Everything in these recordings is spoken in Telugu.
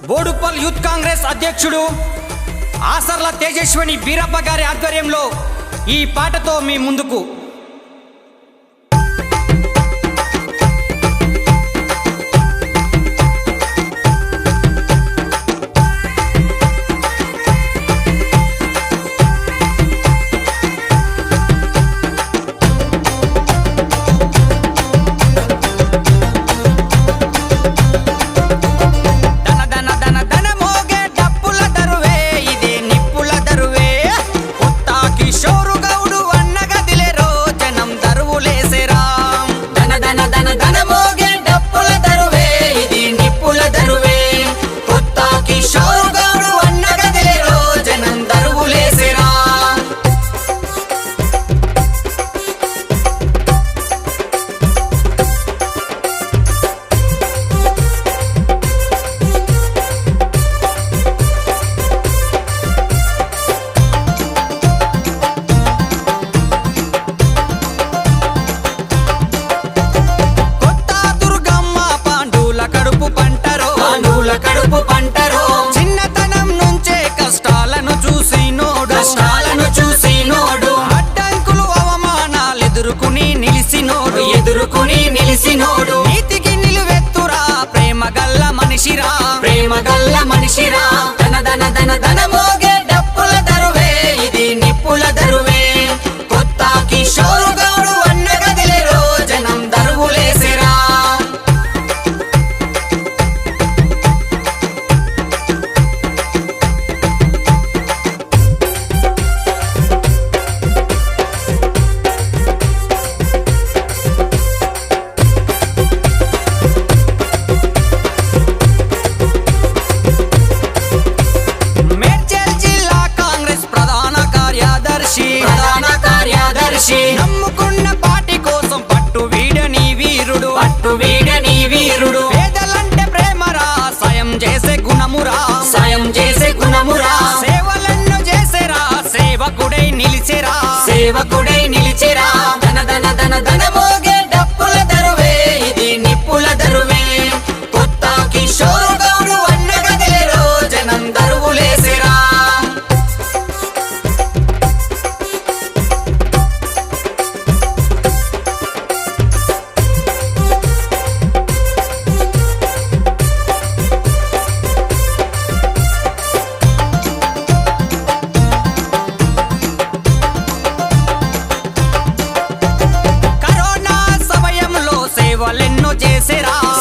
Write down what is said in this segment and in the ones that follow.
బోడుప్పల్ యూత్ కాంగ్రెస్ అధ్యక్షుడు ఆసర్ల తేజస్విని బీరప్ప గారి ఆధ్వర్యంలో ఈ పాటతో మీ ముందుకు. చిన్నతనం నుంచే కష్టాలను చూసినోడు అడ్డంకులు అవమానాలు ఎదుర్కొని నిలిసినోడు నీతికి నిలువెత్తురా ప్రేమ గల్ల మనిషిరా ధన మోగే డప్పుల దరువే ఇది నిప్పుల దరువే కొత్త కిషోర్ గౌడు అన్న గదిలేరో జనం దరువులేసిరా. నమ్ముకున్న పార్టీ కోసం పట్టు వీడని వీరుడు పేదలంటే ప్రేమరా సాయం చేసే గుణమురా సేవలెన్నో చేసేరా సేవకుడై నిలిచెరా ధన మోగే డప్పుల దరువే ఇది నిప్పుల దరువే కొత్త కిషోర్ గౌడు అన్న గదిలేరో జనం దరువులేసిరా.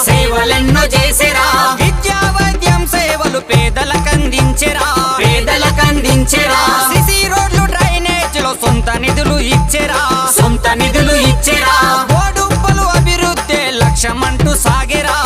సేవలెన్నో చేసేరా విద్యా వైద్యం సేవలు పేదలకందించెరా సిసి రోడ్లు డ్రైనేజీలో సొంత నిధులు ఇచ్చెరా బోడుప్పలు అభివృద్ధి లక్ష్యమంటూ సాగేరా